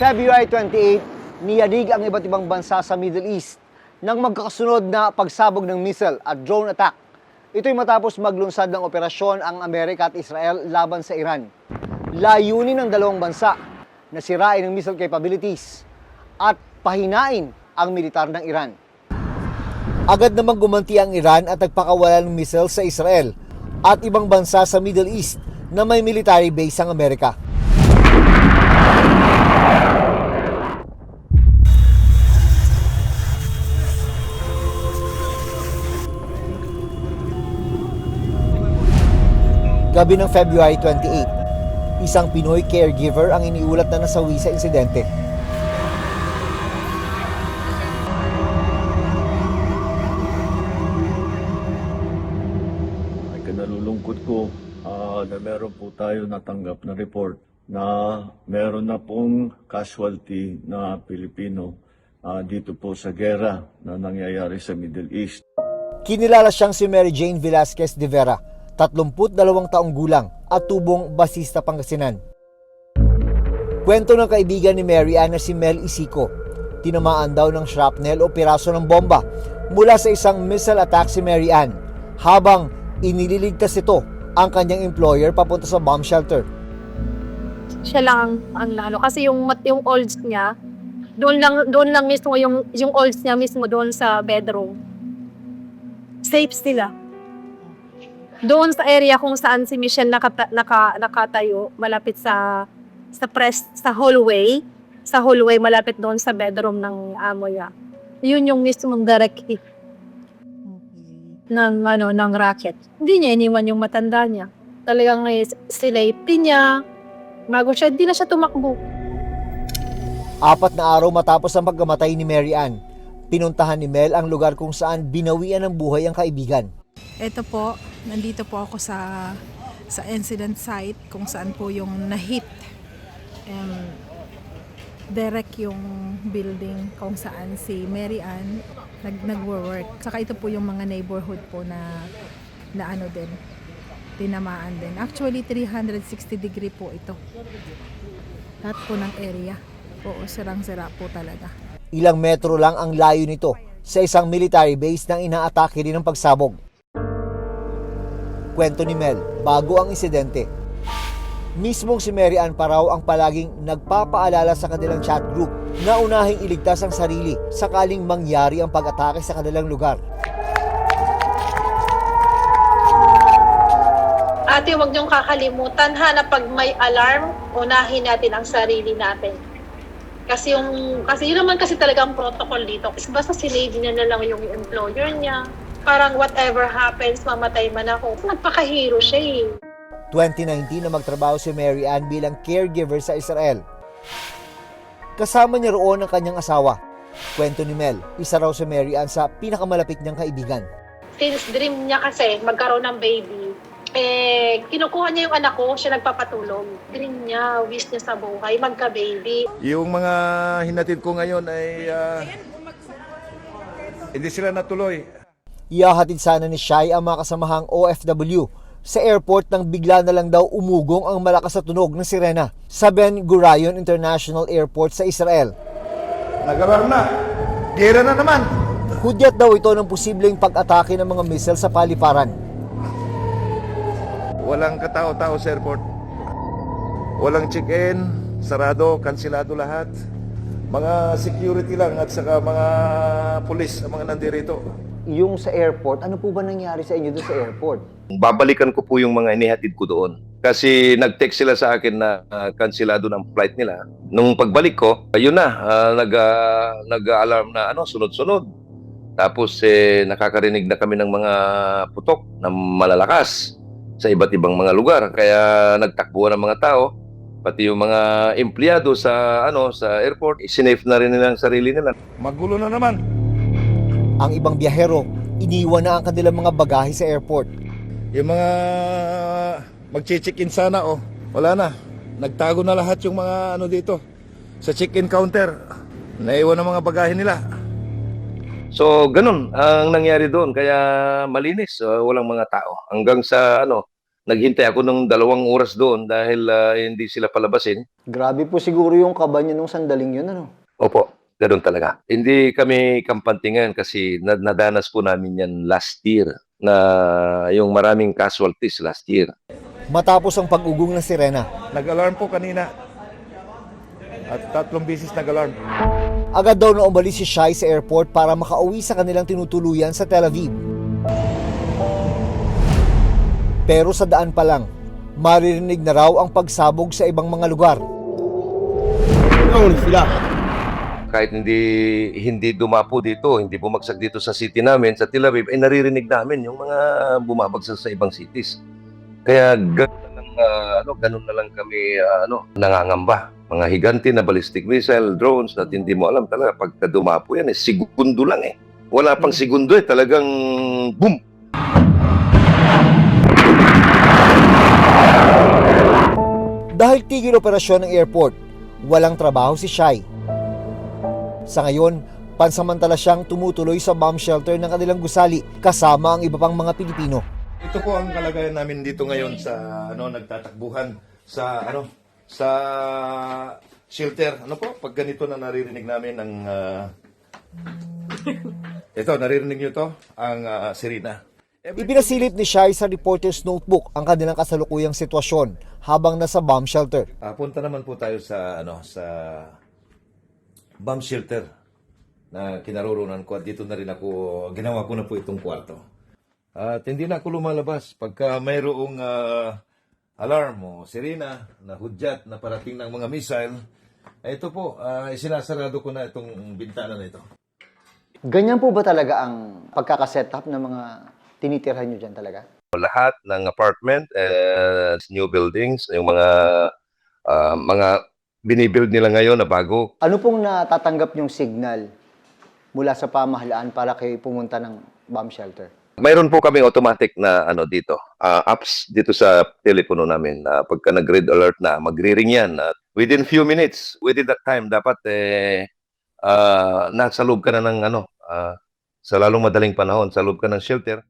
February 28, niyanig ang iba't ibang bansa sa Middle East nang magkakasunod na pagsabog ng missile at drone attack. Ito'y matapos maglunsad ng operasyon ang Amerika at Israel laban sa Iran. Layunin ng dalawang bansa na sirain ang missile capabilities at pahinain ang militar ng Iran. Agad namang gumanti ang Iran at nagpakawala ng missile sa Israel at ibang bansa sa Middle East na may military base ang Amerika. Gabi ng February 28, isang Pinoy caregiver ang iniulat na nasawi sa insidente. Nalulungkot ko na meron po tayo natanggap na report na meron na pong casualty na Pilipino dito po sa gera na nangyayari sa Middle East. Kinilala siyang si Mary Jane Velasquez de Vera, 32 taong gulang at tubong Basista, Pangasinan. Kwento ng kaibigan ni Mary Ann na si Mel Isico, tinamaan daw ng shrapnel o piraso ng bomba mula sa isang missile attack si Mary Ann habang inililigtas ito ang kanyang employer papunta sa bomb shelter. Siya lang ang lalo kasi yung olds niya doon lang mismo yung olds niya mismo doon sa bedroom. Safe sila. Doon sa area kung saan si Michelle nakatayo malapit sa hallway, malapit doon sa bedroom ng amo niya. Yun yung mismong direct hit ng rocket. Hindi niya iniwan yung matanda niya. Talagang safety niya. Bago siya, hindi na siya tumakbo. 4 na araw matapos ang pagkamatay ni Mary Ann, pinuntahan ni Mel ang lugar kung saan binawian ng buhay ang kaibigan. Ito po, nandito po ako sa incident site kung saan po yung na-hit. Direct yung building kung saan si Mary Ann nagwo-work. Saka ito po yung mga neighborhood po na ano din, tinamaan din. Actually, 360 degree po ito. Lahat po ng area. Oo, sirang-sira po talaga. Ilang metro lang ang layo nito sa isang military base nang inaatake rin ng pagsabog. Kwento ni Mel, bago ang insidente, mismong si Mary Ann pa raw ang palaging nagpapaalala sa kanilang chat group na unahing iligtas ang sarili sakaling mangyari ang pag-atake sa kanilang lugar. Ate, huwag niyong kakalimutan na pag may alarm, unahin natin ang sarili natin. Kasi yun naman kasi talaga ang protocol dito. Basta sinave niya na lang yung employer niya. Parang whatever happens, mamatay man ako. Nagpakahero siya eh. 2019 na magtrabaho si Mary Ann bilang caregiver sa Israel. Kasama niya roon ang kanyang asawa. Kwento ni Mel, isa raw si Mary Ann sa pinakamalapit niyang kaibigan. Since dream niya kasi magkaroon ng baby, kinukuha niya yung anak ko, siya nagpapatulog. Dream niya, wish niya sa buhay, magka-baby. Yung mga hinatid ko ngayon ay hindi sila natuloy. Ihahatid sana ni Shai ang mga kasamahang OFW sa airport nang bigla na lang daw umugong ang malakas na tunog ng sirena sa Ben Gurion International Airport sa Israel. Nag-alarm na. Gera na naman. Hudyat daw ito ng posibleng pag-atake ng mga missile sa paliparan. Walang katao-tao sa airport. Walang check-in, sarado, kansilado lahat. Mga security lang at saka mga pulis ang mga nandirito. Yung sa airport, ano po ba nangyari sa inyo doon sa airport? Babalikan ko po yung mga inihatid ko doon. Kasi nag-text sila sa akin na kansilado ng flight nila. Nung pagbalik ko, ayun na, nag-alarm na sunod-sunod. Tapos nakakarinig na kami ng mga putok na malalakas sa iba't ibang mga lugar. Kaya nagtakbuhan ng mga tao, pati yung mga empleyado sa airport, isinafe na rin nila ang sarili nila. Magulo na naman. Ang ibang biyahero, iniwan na ang kanilang mga bagahe sa airport. Yung mga mag-check-in sana, wala na. Nagtago na lahat yung mga dito. Sa check-in counter, naiwan ang mga bagahe nila. So, ganun ang nangyari doon. Kaya malinis, walang mga tao. Hanggang sa Naghintay ako ng 2 oras doon dahil hindi sila palabasin. Grabe po siguro yung kaba niyo nung sandaling yun, ano? Opo, ganoon talaga. Hindi kami kampantingan kasi nadanas po namin yan last year na yung maraming casualties last year. Matapos ang pag-ugong ng sirena, Nag-alarm po kanina. At 3 beses nag-alarm. agad daw na umalis si Shai sa airport para makauwi sa kanilang tinutuluyan sa Tel Aviv. Pero sa daan pa lang, maririnig na raw ang pagsabog sa ibang mga lugar. Kahit hindi dumapo dito, hindi bumagsak dito sa city namin, sa Tel Aviv, ay naririnig namin yung mga bumabagsak sa ibang cities. Kaya ganun na lang kami nangangamba. Mga higanti na ballistic missile, drones na hindi mo alam talaga pagka dumapo yan, segundo lang eh. Wala pang segundo eh, talagang boom! Dahil tigil operasyon ng airport, walang trabaho si Shai. Sa ngayon, pansamantala siyang tumutuloy sa bomb shelter ng kanilang gusali kasama ang iba pang mga Pilipino. Ito po ang kalagayan namin dito ngayon sa nagtatakbuhan sa sa shelter. Ano po? Pag ganito na naririnig namin ang ito, naririnig niyo to, ang sirena. Ipinasilip ni Shai sa reporter's notebook ang kanilang kasalukuyang sitwasyon habang nasa bomb shelter. Punta naman po tayo sa sa bomb shelter na kinaroroonan ko at dito na rin ako, ginawa ko na po itong kwarto. At hindi na ako lumalabas pagka mayroong alarm o sirena na hudyat na parating ng mga missile. Ito po, sinasarado ko na itong bintana na ito. Ganyan po ba talaga ang pagkakasetup ng mga tinitirhan nyo dyan talaga? Lahat ng apartment, new buildings, yung mga binibuild nila ngayon na bago. Ano pong natatanggap nyong signal mula sa pamahalaan para kayo pumunta ng bomb shelter? Mayroon po kaming automatic na dito, apps dito sa telepono namin. Pagka nag-red alert na, magre-ring yan. Within few minutes, within that time, dapat nasa loob ka na ng sa lalong madaling panahon, sa loob ka ng shelter.